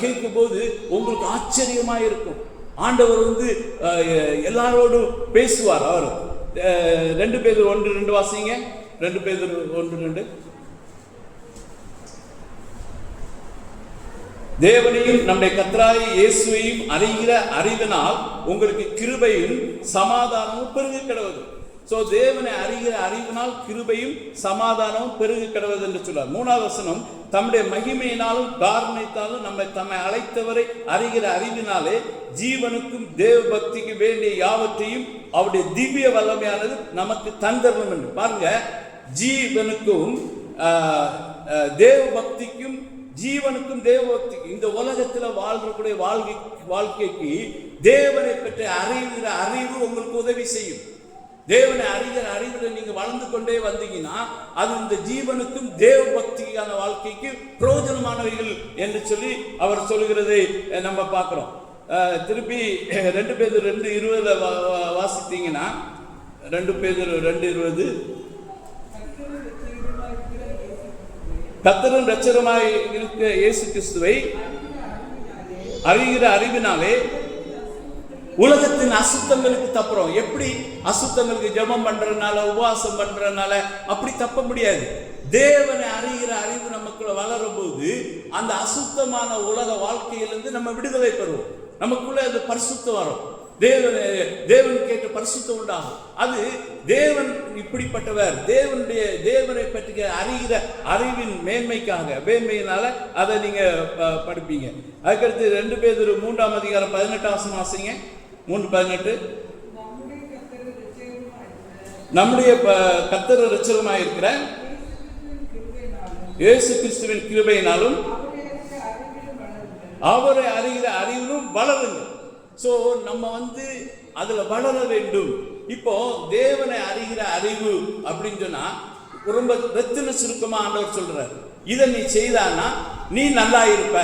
கேட்கும் போது உங்களுக்கு ஆச்சரியமா இருக்கும். ஆண்டவர் எல்லாரோடும் பேசுவார். அவர் 2 பேதுரு 1:2 வாசிங்க. 2 பேதுரு 1:2. தேவனையும் நம்முடைய கர்த்தராகிய இயேசுவையும் அறிகிற அறிவினால் உங்களுக்கு கிருபையும் சமாதானமும் பெருக கடவுது. சோ தேவனை அறிகிற அறிவினால் கிருபையும் சமாதானமும் பெருக கடவுது என்று சொல்றார். 3வது வசனம், தம்முடைய மகிமையினாலும் காரணத்தாலும் தம்மை அழைத்தவரை அறிகிற அறிவினாலே ஜீவனுக்கும் தேவ பக்திக்கு வேண்டிய யாவற்றையும் அவருடைய திவ்ய வல்லமையானது நமக்கு தந்தரணும் என்று பாருங்க. ஜீவனுக்கும் தேவ பக்திக்கும் ஜீவனுக்கும் தேவ பக்திக்கும் இந்த உலகத்தில் வாழ்றக்கூடிய வாழ்க்கைக்கு தேவனை பற்றி அறிகிற அறிவு உங்களுக்கு உதவி செய்யும். தேவனை அறிகிற அறிவில் நீங்க வளர்ந்து கொண்டே வந்தீங்கன்னா அது இந்த ஜீவனுக்கும் தேவ பக்தியான வாழ்க்கைக்கு பிரயோஜனமானவைகள் என்று சொல்லி அவர் சொல்லுகிறதை நம்ம பார்க்கிறோம். திருப்பி 2 பேதுரு 2:20 வாசித்தீங்கன்னா 2 பேதுரு 2:20 கர்த்தரும் இரட்சகருமாய் இருக்கிற இயேசு கிறிஸ்துவை அறிகிற அறிவினாலே உலகத்தின் அசுத்தங்களுக்கு தப்புறோம். எப்படி அசுத்தங்களுக்கு ஜெபம் பண்றதுனால உபவாசம் பண்றதுனால அப்படி தப்ப முடியாது. தேவனை அறிகிற அறிவு நமக்குள்ள வளரும் போது அந்த அசுத்தமான உலக வாழ்க்கையிலிருந்து நம்ம விடுதலை பெறுவோம். நமக்குள்ள அது பரிசுத்தம் வரும். தேவன் கேட்ட பரிசுத்தம் உண்டாகும். அது தேவன் இப்படிப்பட்டவர், தேவனை பற்றி அறிகிற அறிவின் மேன்மையினால அதை நீங்க படிப்பீங்க. அதுக்கடுத்து 2 பேதுரு 3ஆம் அதிகாரம் 18ஆம் வசனம் வாசிங்க. 3:18 நம்முடைய கர்த்தர் இரட்சகருமாய் இருக்கிற இயேசு கிறிஸ்துவின் கிருபையினாலும் அவரை அறிகிற அறிவிலும் வளருங்க. சோ நம்ம அதுல வளர வேண்டும். இப்போ தேவனை அறிகிற அறிவு அப்படின்னு சொன்னா ரொம்ப ரத்தின சுருக்கமா ஆண்டவர் சொல்றார். இதை நீ செய்தானா நீ நல்லா இருப்ப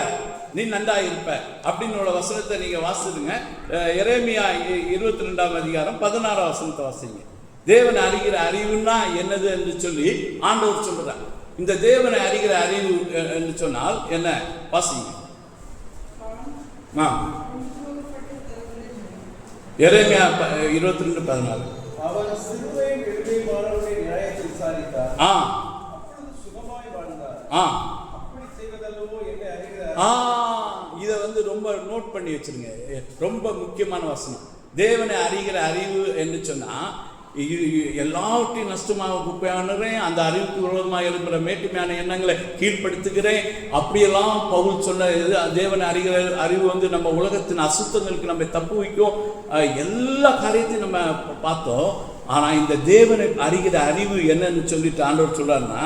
அப்படின்னு வசனத்தை நீங்க வாசிடுங்க. எரேமியா 22ஆம் அதிகாரம் 16ஆம் வசனத்தை வாசிங்க. தேவனை அறிகிற அறிவுன்னா என்னது என்று சொல்லி ஆண்டவர் சொல்றார். இந்த தேவனை அறிகிற அறிவு என்று சொன்னால் என்ன? வாசிங்க. எரேமியா 22:14 அவர் சிறுவையும் எளிமையானவருடைய நியாயத்தை விசாரித்தார். அப்பொழுது சுகமாய் வாழ்ந்தார். அப்படி செய்வதல்லவோ என்னை அறிகிறார். இதை ரொம்ப நோட் பண்ணி வச்சிருங்க. ரொம்ப முக்கியமான வசனம். தேவனை அறிகிற அறிவு என்று சொன்னா எல்லாவற்றையும் நஷ்டமாக குப்பையானுறேன், அந்த அறிவுக்கு விரோதமாக இருக்கிற மேட்டுமையான எண்ணங்களை கீழ்ப்படுத்துகிறேன். அப்படியெல்லாம் பவுல் சொன்ன தேவனை அறிகிற அறிவு வந்து நம்ம உலகத்தின் அசுத்தங்களுக்கு நம்ம தப்பு வைக்கும். எல்லா காரியத்தையும் நம்ம பார்த்தோம். ஆனால் இந்த தேவனை அறிகிற அறிவு என்னன்னு சொல்லிட்டு ஆண்டவர் சொல்றாருன்னா,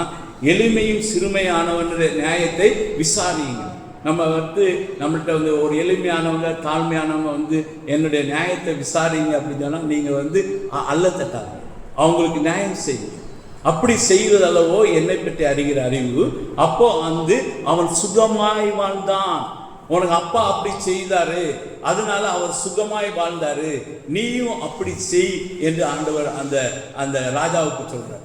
எளிமையும் சிறுமையானவனுடைய நியாயத்தை விசாரியுங்க. நம்ம வந்து நம்மள்கிட்ட வந்து ஒரு எளிமையானவங்க தாழ்மையானவங்க வந்து என்னுடைய நியாயத்தை விசாரிங்க அப்படின்னு சொன்னால் நீங்கள் வந்து அல்ல தட்டாங்க, அவங்களுக்கு நியாயம் செய்யுங்க. அப்படி செய்வதல்லவோ என்னை பற்றி அறிகிற அறிவு. அப்போ வந்து அவன் சுகமாய் வாழ்ந்தான். உனக்கு அப்பா அப்படி செய்தாரு, அதனால அவர் சுகமாய் வாழ்ந்தாரு, நீயும் அப்படி செய் என்று ஆண்டவர் அந்த அந்த ராஜாவுக்கு சொல்றார்.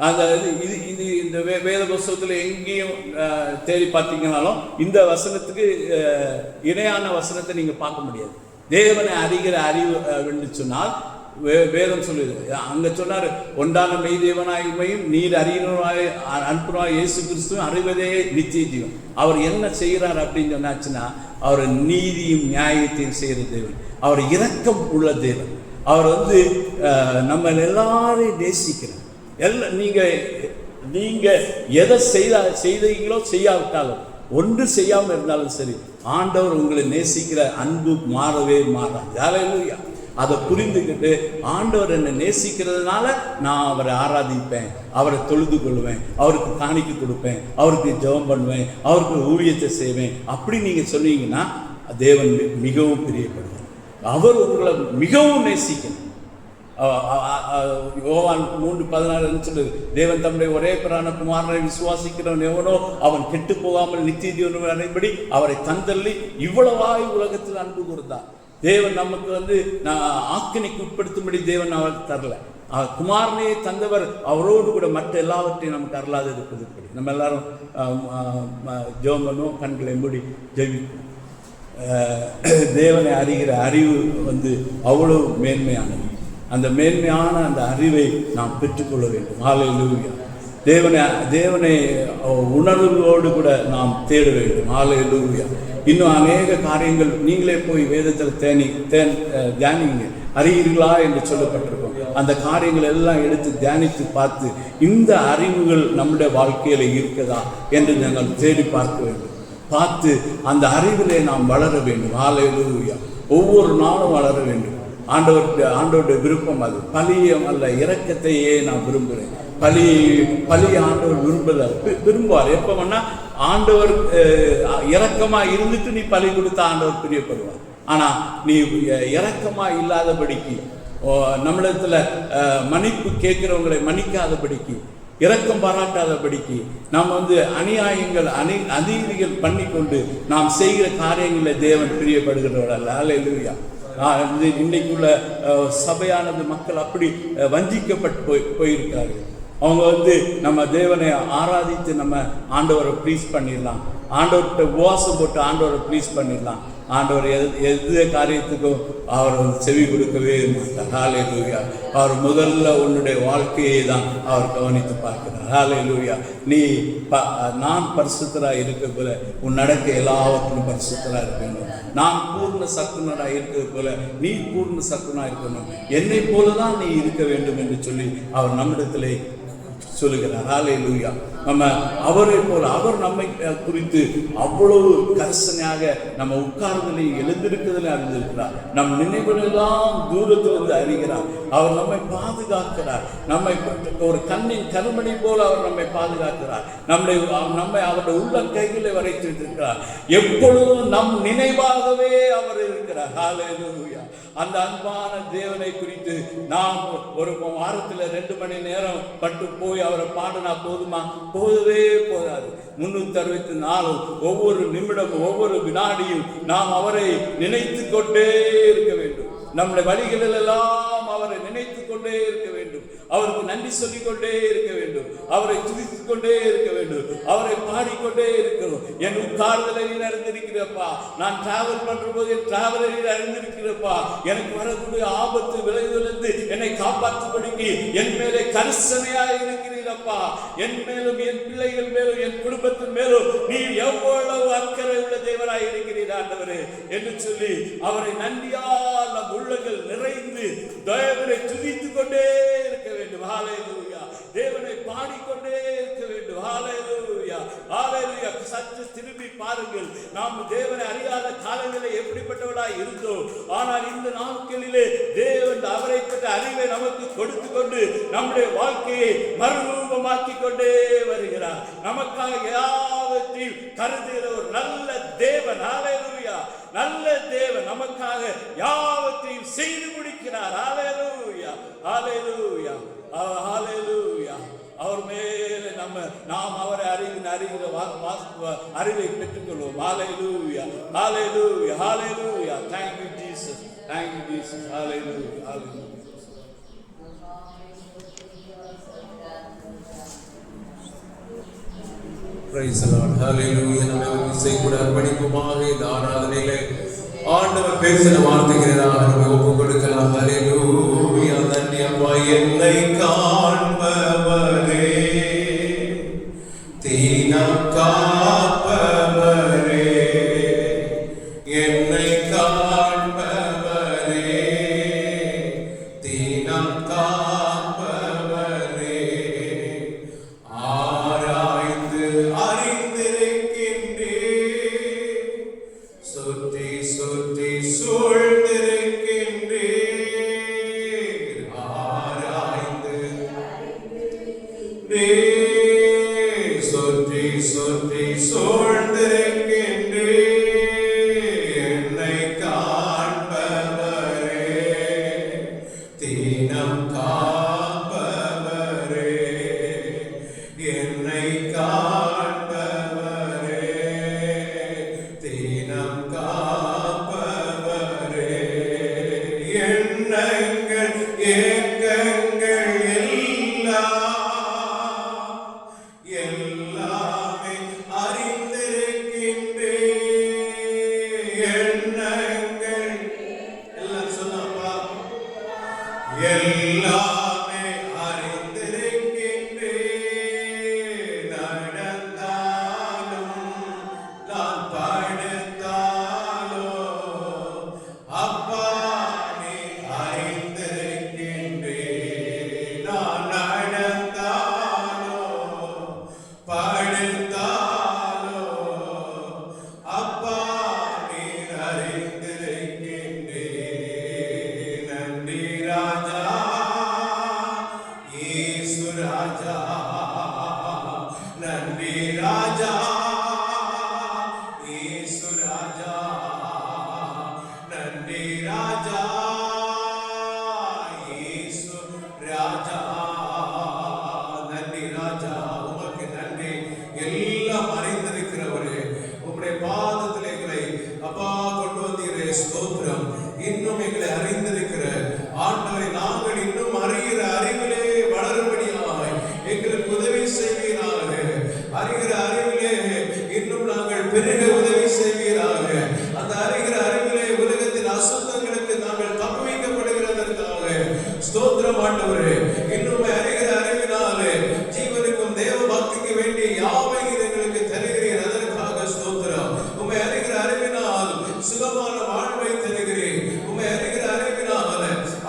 அந்த இது இந்த வேத புஸ்தகத்தில் எங்கேயும் தேடி பார்த்தீங்கன்னாலும் இந்த வசனத்துக்கு இணையான வசனத்தை நீங்கள் பார்க்க முடியாது. தேவனை அறிகிற அறிவு என்று சொன்னால் வேதம் சொல்லுது. அங்கே சொன்னார், ஒன்றான மெய் தேவனாயுமையும் நீர் அறிகிறவராய் அனுப்புவாய் இயேசு கிறிஸ்துவும் அறிவதே நித்திய ஜீவன். அவர் என்ன செய்கிறார் அப்படின்னு சொன்னாச்சுன்னா, அவர் நீதியும் நியாயத்தையும் செய்கிற தேவன், அவர் இரக்கம் உள்ள தேவன். அவர் வந்து நம்ம எல்லாரையும் நேசிக்கிறார். நீங்க எதை செய்தீங்களோ செய்யாவிட்டாலும், ஒன்று செய்யாமல் இருந்தாலும் சரி, ஆண்டவர் உங்களை நேசிக்கிற அன்பு மாறவே மாறாது. ஹல்லேலூயா. அதை புரிந்துக்கிட்டு ஆண்டவர் என்னை நேசிக்கிறதுனால நான் அவரை ஆராதிப்பேன், அவரை தொழுது கொள்வேன், அவருக்கு காணிக்கை கொடுப்பேன், அவருக்கு ஜெபம் பண்ணுவேன், அவருக்கு ஊழியத்தை செய்வேன். அப்படி நீங்கள் சொன்னீங்கன்னா தேவன் மிகவும் பிரியப்படுவார். அவர் உங்களை மிகவும் நேசிக்கணும். யோவான் 3:16 சொல்லுது, தேவன் தம்முடைய ஒரே பிரான குமாரனை விசுவாசிக்கிறவன் எவனோ அவன் கெட்டு போகாமல் நித்திய ஜீவன் அடைபடி அவரை தந்தள்ளி இவ்வளவாய் உலகத்தில் அன்பு கூர்ந்தார். தேவன் நமக்கு வந்து ஆக்கினைக்கு உட்படுத்தும்படி தேவன் அவருக்கு தரல, குமாரனையே தந்தவர் அவரோடு கூட மற்ற எல்லாவற்றையும் நமக்கு அருளாது இருப்பது. நம்ம எல்லாரும் ஜெபம் பண்ணுவோம், கண்களை மூடி ஜெபிப்போம். தேவனை அறிகிற அறிவு வந்து அவ்வளவு மேன்மையானது. அந்த மேன்மையான அந்த அறிவை நாம் பெற்றுக்கொள்ள வேண்டும். ஹல்லேலூயா. தேவனை உணர்வோடு கூட நாம் தேட வேண்டும். ஹல்லேலூயா. இன்னும் அநேக காரியங்கள் நீங்களே போய் வேதத்தில் தியானிங்க. அறிகிறீர்களா என்று சொல்லப்பட்டிருக்கும். அந்த காரியங்கள் எல்லாம் எடுத்து தியானித்து பார்த்து இந்த அறிவுகள் நம்முடைய வாழ்க்கையில் இருக்குதா என்று நாங்கள் தேடி பார்க்க வேண்டும். பார்த்து அந்த அறிவிலே நாம் வளர வேண்டும். ஹல்லேலூயா. ஒவ்வொரு நாளும் வளர வேண்டும். ஆண்டவருடைய விருப்பம் அது. பலியம் அல்ல, இரக்கத்தையே நான் விரும்புகிறேன். பலி ஆண்டவர் விரும்புவார். எப்போ வேணா ஆண்டவர் இரக்கமா இருந்துட்டு நீ பலி கொடுத்த ஆண்டவர் பிரியப்படுவார். ஆனா நீ இரக்கமா இல்லாதபடிக்கு, நம்மளிடத்துல மன்னிப்பு கேட்கிறவங்களை மன்னிக்காதபடிக்கு, இரக்கம் பாராட்டாதபடிக்கு, நாம் வந்து அநியாயங்கள் அநீதிகள் பண்ணி கொண்டு நாம் செய்கிற காரியங்களில் தேவன் பிரியப்படுகிறவர் அல்ல. ஹல்லேலூயா. இன்னைக்குள்ள சபையானது மக்கள் அப்படி வஞ்சிக்கப்பட்டு போயிருக்காரு. அவங்க வந்து நம்ம தேவனை ஆராதித்து நம்ம ஆண்டவரை ப்ளீஸ் பண்ணிடலாம், ஆண்டவர்கிட்ட உபவாசம் போட்டு ஆண்டவரை ப்ளீஸ் பண்ணிடலாம். ஆண்டவர் எந்த காரியத்துக்கும் அவர் செவி கொடுக்கவே மாட்டார். ஹல்லேலூயா. அவர் முதல்ல உன்னுடைய வாழ்க்கையை தான் அவர் கவனித்து பார்க்கிறார். ஹல்லேலூயா. நான் பரிசுத்தராக இருக்க போல உன் நடக்க எல்லாவற்றிலும் பரிசுத்தராக இருக்கணும். நான் பூர்ண சத்துனராக இருக்கிறது போல நீ பூர்ண சத்துனாக இருக்கணும். என்னை போலதான் நீ இருக்க வேண்டும் என்று சொல்லி அவர் நம்மிடத்திலே சொல்லுகிறார். ஹல்லேலூயா. நம்ம அவரை போல, அவர் நம்மை குறித்து அவ்வளவு கரிசனையாக நம்ம உட்கார்ந்தலையும் எழுந்திருக்கிறதுல அறிந்திருக்கிறார். நம் நினைவுகளெல்லாம் தூரத்திலிருந்து அறிகிறார். அவர் நம்மை பாதுகாக்கிறார். நம்மை ஒரு கண்ணின் கருமணி போல அவர் நம்மை பாதுகாக்கிறார். நம்மை அவருடைய உள்ள கைகளை வரைத்து வைத்திருக்கிறார். எப்பொழுதும் நம் நினைவாகவே அவர் இருக்கிறார். ஹல்லேலூயா. அந்த அன்பான தேவனை குறித்து நாம் ஒரு வாரத்தில் 2 மணி நேரம் பட்டு போய் அவரை பாடினா போதுமா? போதவே போதாது. 364 ஒவ்வொரு நிமிடமும் ஒவ்வொரு வினாடியும் நாம் அவரை நினைத்து கொண்டே இருக்க வேண்டும். நம்முடைய வழிகளில் எல்லாம் அவரை நினைத்து கொண்டே இருக்க வேண்டும். அவருக்கு நன்றி சொல்லிக் கொண்டே இருக்க வேண்டும். அவரை துதித்துக் கொண்டே இருக்க வேண்டும். அவரை பாடிக்கொண்டே இருக்கணும். என் உட்கார்தலில் அறிந்திருக்கிறப்பா, நான் டிராவல் பண்ற போது என் டிராவலில் அறிந்திருக்கிறப்பா, எனக்கு வரக்கூடிய ஆபத்து விளைவிலிருந்து என்னை காப்பாற்றும்படிக்கு என் மேலே கரிசனையாக இருக்கிறீர் இருக்கிறப்பா. என் மேலும் என் பிள்ளைகள் மேலும் என் குடும்பத்தின் மேலும் நீர் எவ்வளவு அக்கறை உள்ள தேவனாய் இருக்கிறீர் ஆண்டவரே என்று சொல்லி அவரை நன்றியால் நம் உள்ளங்கள் நிறைந்து தேவனை துதித்துக் கொண்டே இருக்க வேண்டும். ஹல்லேலூயா. தேவனை பாடிக்கொண்டே இருக்க வேண்டும். ஹல்லேலூயா, ஹல்லேலூயா. சற்று திரும்பி பாருங்கள். நாம் தேவனை அறியாத காலங்களிலே எப்படிப்பட்டவர்களாய் இருந்தோம். ஆனால் இந்த நாட்களிலே தேவன் அவரை பற்றி அறிவை நமக்கு கொடுத்து கொண்டு நம்முடைய வாழ்க்கையை மறுரூபமாக்கி கொண்டே வருகிறார். நமக்காக யாவற்றையும் கருதுகிற ஒரு நல்ல தேவன். ஹல்லேலூயா. நல்ல தேவன் நமக்காக யாவற்றையும் செய்து முடிக்கிறார். ஹல்லேலூயா, ஹல்லேலூயா, ஹல்லேலூயா. அவர் மேலே நாம் அவரை அறிவை பெற்றுக்கொள்வோம். ஹல்லேலூயா, ஹல்லேலூயா, ஹல்லேலூயா. Thank you Jesus, thank you Jesus. Hallelujah, hallelujah. Praise the Lord, hallelujah. நம்ம இசை கூட அர்ப்பணிப்புமாக இந்த ஆராதனையிலே ஆண்டவர் பேசின வார்த்தைகளாக நம்ம ஒப்பு கொடுக்கலாம். ஹல்லேலூயா. நன்றி அப்பா. என்னை காண்பவரே, தீனம் காப்பவரே, என்னை காண்பவரே, தீனம் காப்பவரே, ஆராய்ந்து அறிந்திருக்கின்றே, சுற்றி சுற்றி சூழ்ந்திருக்கின்றே, ஆராய்ந்து சுற்றி சுற்றி சூழ்ந்திருக்கின்றே, என்னை காண்பவரே, தீனம் காப்பவரே, என்னை காண்பவரே, தீனம் காப்பவரே, எண்ணங்கள் ஏக்கங்கள் எல்லாமே அறிந்திருக்கின்றே, எண்ணங்கள் எல்லாம் சொன்னப்பா, எல்லாமே அறிந்திருக்கின்றே, நடந்தாலும் நான் படுத்தாலோ அப்பா நீ அறிந்திருக்கின்றே, நான் நடந்தாலோ படுத்தாலோ அப்பா நீர் அறிந்திருக்கின்றே, நன்றி ராஜா இயேசு ராஜா, நன்றி ராஜா இயேசு ராஜா, நன்றி ராஜா இயேசு ராஜா, நன்றி ராஜா. உமக்கு நன்றி. எல்லாம் அறிந்திருக்கிறவரே, உம்முடைய பாதத்தில் எங்களை அப்பா கொண்டு வந்தீரே, ஸ்தோத்திரம். இன்னும் எங்களை அறிந்திருக்கிற ஆண்டவரை நாங்கள் இன்னும் அறிகிற அறிவிலே வளரும்படியாக எங்களுக்கு உதவி செய்வீராக. அறிகிற அறிவிலே இன்னும் நாங்கள் பெருக உதவி செய்வீராக. அந்த அறிகிற அறிவிலே உலகத்தின் அசுத்தங்களுக்கு நாங்கள் தப்புவிக்கப்படுகிறதற்காக ஸ்தோத்திரம் ஆண்டவரே. இன்னும் அறிகிற அறிவினாலே ஜீவனுக்கும் தேவ பக்திக்கு வேண்டிய யாவையும் எங்களுக்கு தருகிறீர். அதற்காக ஸ்தோத்திரம். உம்மை அறிகிற அறிவினால் சுகமான வாழ்வை தருகிறேன். உம்மை அறிகிற அறிவினால்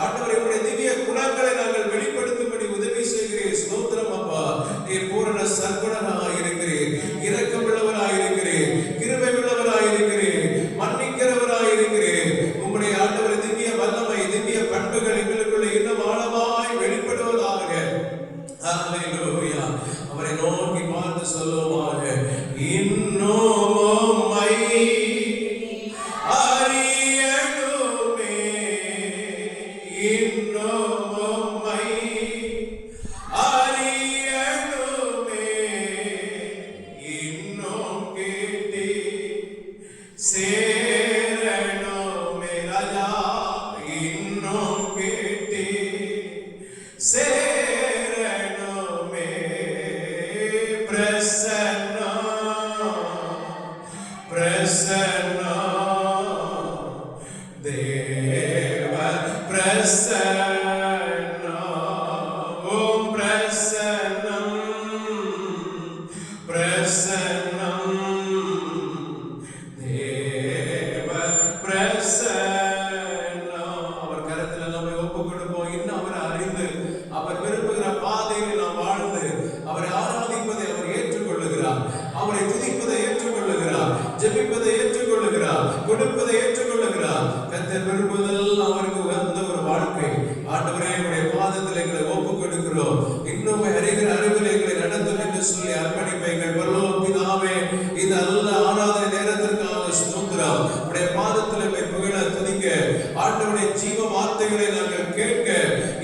ஆண்டவரே உம்முடைய திவ்ய குணங்களை நாங்கள் வெளிப்படுத்தும்படி உதவி செய்கிறேன். ஸ்தோத்திரம் அப்பா. நீர் பூரண சற்குணனாக இருக்கிறேன், இரக்கமுள்ளவராய் இருக்கிறேன், கிருபை உள்ளவராய் இருக்கிறேன், மன்னிக்கிறவராய் இருக்கிறேன். உம்முடைய ஆண்டவரே திவ்ய வல்லமை, திவ்ய பண்புகள் எங்களுக்குள்ள இன்னும் ஆழமாய் வெளிப்படுவதாக. ஹல்லேலூயா. அவரை நோக்கி பார்த்து சொல்லுவாங்க, இன்னும் உம்மை அறியணுமே, இன்னும் உம்மை அறியணுமே, இன்னும் கேட்டி சேரணுமே ராஜா, இன்னும் கேட்டி சேரணுமே, பிரசன்னம் பிரசன்னம் தேவ பிரசன்னம், ஓம் பிரசன்னம் என்று சொல்லி அர்ப்பணிப்பீங்கள். பரலோக பிதாவே, இந்த நல்ல ஆராதனை நேரத்திற்காக ஸ்தோத்திரம். உடைய பாதத்தில் புகழ துதிக்க, ஆண்டவருடைய ஜீவ வார்த்தைகளை நாங்கள் கேட்க,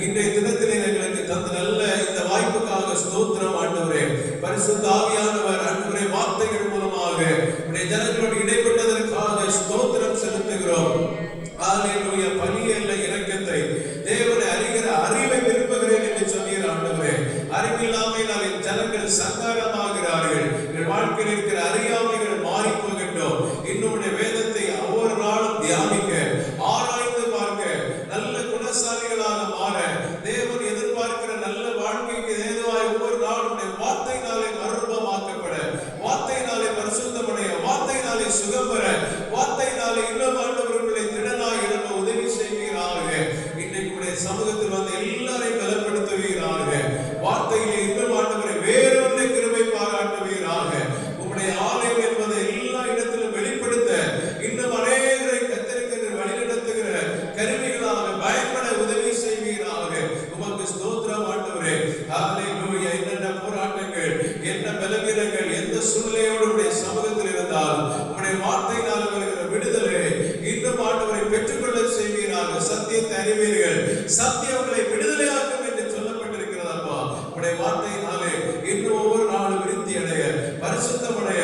இன்றைய தினத்திலே எங்களுக்கு தந்த நல்ல இந்த வாய்ப்புக்காக ஸ்தோத்திரம். ஆண்டவரே, பரிசுத்த ஆவியானவர் ஆண்டவரே வார்த்தைகள் மூலமாக உடைய ஜனங்களோடு இடைப்பட்டதற்காக ஸ்தோத்திரம் செலுத்துகிறோம். ஹல்லேலூயா. பலியல்ல இரக்கத்தை, தேவனை அறிகிற அறிவை விரும்புகிறேன் என்று சொன்னீர் ஆண்டவரே. அறிவில்லாமையினால் ஜனங்கள் சங்காரமாகிறார்கள். எங்கள் வாழ்க்கையில் இருக்கிற அறியாமைகள் மாறி போகின்றோம். இன்னும் வேதத்தை ஒவ்வொரு நாளும் தியானிக்க, ஆராய்ந்து பார்க்க, நல்ல குணசாலிகளாக மாற, தேவன் எதிர்பார்க்கிற நல்ல வாழ்க்கைக்கு ஏதுவாய் ஒவ்வொரு நாளும் வார்த்தையினாலே மறுரூபமாக்கப்பட, வார்த்தையினாலே பரிசுத்தமடைய, வார்த்தையினாலே சுகம் பெற, வார்த்தையினாலே இன்னும் ஆண்டவர்களை திடனாய் எழுப்ப உதவி செய்வீராக. இன்றைக்கு உடைய சமூகத்தில் வந்து எல்லாரையும் பலப்படுத்துவீராக. வார்த்தையிலே இன்னும் ஆண்டவரை வேறொன்றை கிருபை பாராட்டுவீராக. உம்முடைய ஆலயம் என்பதை எல்லா இடத்திலும் வெளிப்படுத்த இன்னும் அநேகரை கத்தரிக்கிற வழிநடத்துகிற கருவிகளாக பயன்பட உதவி செய்வீராக. உமக்கு ஸ்தோத்திரம் ஆண்டவரே. ஹல்லேலூயா. என்னென்ன போராட்டங்கள், என்ன பலவீனங்கள், எந்த சூழ்நிலையோடு உடைய சமூகத்தில் இருந்தால் உம்முடைய வார்த்தையினால் வருகிற விடுதலை இன்னும் ஆண்டவரை பெற்றுக்கொள்ள செய்வீராக. சத்தியத்தை அறிவீர்கள், சத்தியம் உங்களை விடுதலையாக்கும் என்று சொல்லப்பட்டிருக்கிறதப்பா. உடைய வார்த்தையினாலே இன்னும் ஒவ்வொரு நாளும் விருத்தி அடைய, பரிசுத்தம் அடைய,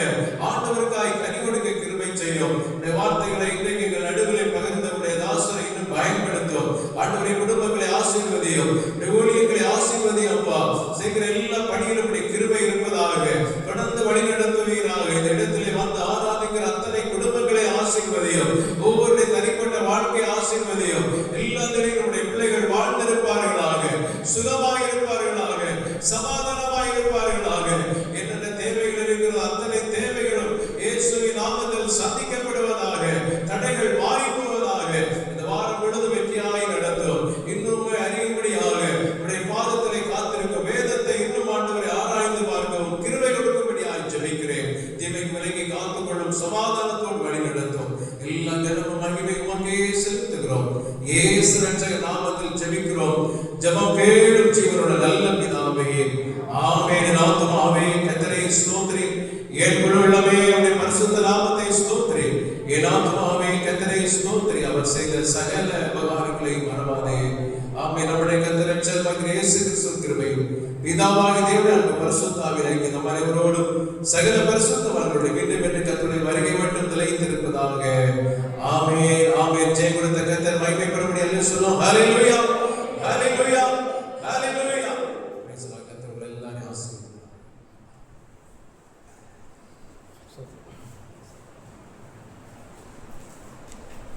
ஆண்டவருக்காய் கனி கொடுக்க கிருபை செய்யும். உடைய வார்த்தைகளை இன்றைக்கு எங்கள் நடுவில் பகிர்ந்த உடைய தாசரை இன்னும் பயன்படுத்தும். ஆண்டவருடைய குடும்பங்களை ஆசீர்வதியும், ஊழியர்களை ஆசீர்வதியும். அப்பா, செய்கிற எல்லா பணியிலும் உடைய கிருபை இருப்பதாக தொடர்ந்து வழி நடத்துவீராக. இந்த இடத்திலே வந்து ஆராதிக்கிற அத்தனை குடும்பங்களை ஆசீர்வதியும். ஒவ்வொருடைய தனிப்பட்ட வாழ்க்கை ஆசீர்வதியும். எல்லாத்திலையும் நம்முடைய பிள்ளைகள் வாழ்ந்திருப்பார்களாக, சுகமாக இருப்பார்களாக, சமாதானமாக இருப்பார்களாக. என்னென்ன தேவைகள் இருக்கிறதோ அத்தனை தேவைகளும் இயேசுவின் நாமத்தில் சந்திக்கப்படுவதாக. தடைகள் மாறி போவதாக. இந்த வாரம் முழுவதும் வெற்றியாய் நடத்தும். இன்னும் அறியும்படியாக உடைய பாதத்திலே காத்திருக்கும் வேதத்தை இன்னும் ஆண்டவரை ஆராய்ந்து பார்க்கவும் கிருபை கொடுக்கும்படியாய் ஜெபிக்கிறேன். தீமைக்கு விலகி காத்துக்கொள்ளும், சமாதானத்தோடு வழி நடத்தும். எல்லா ஜனமும் மகிமை உமக்கே செலுத்துகிறோம். இயேசு ரட்சகர் நாமத்தில் ஜெபிக்கிறோம். ஜெபம் கேளும் ஜீவனோட நல்ல பிதாவே, ஆமென். ஆத்துமாவே கர்த்தரை ஸ்தோத்திரி, என் முழு உள்ளமே அவருடைய பரிசுத்த நாமத்தை ஸ்தோத்திரி. என் ஆத்துமாவே கர்த்தரை ஸ்தோத்திரி, அவர் செய்த சகல உபகாரங்களை மறவாதே. ஆமென். நம்முடைய கர்த்தர் ரட்சகர் இயேசு கிறிஸ்துவின் கிருபையும் பிதாவாகிய தேவனுடைய பரிசுத்த ஆவியானவர் நம் அனைவரோடும் சகல பரிசுத்தவான்களோடு மீண்டும் என்று கர்த்தருடைய வருகை மட்டும் நிலைத்திருப்பதாக. ஆமென். ஆமென். ஜெயம் கொடுத்த கர்த்தர் மகிமைப்படும்படி அல்லேலூயா சொல்லும். ஹல்லேலூயா. ஹல்லேலூயா.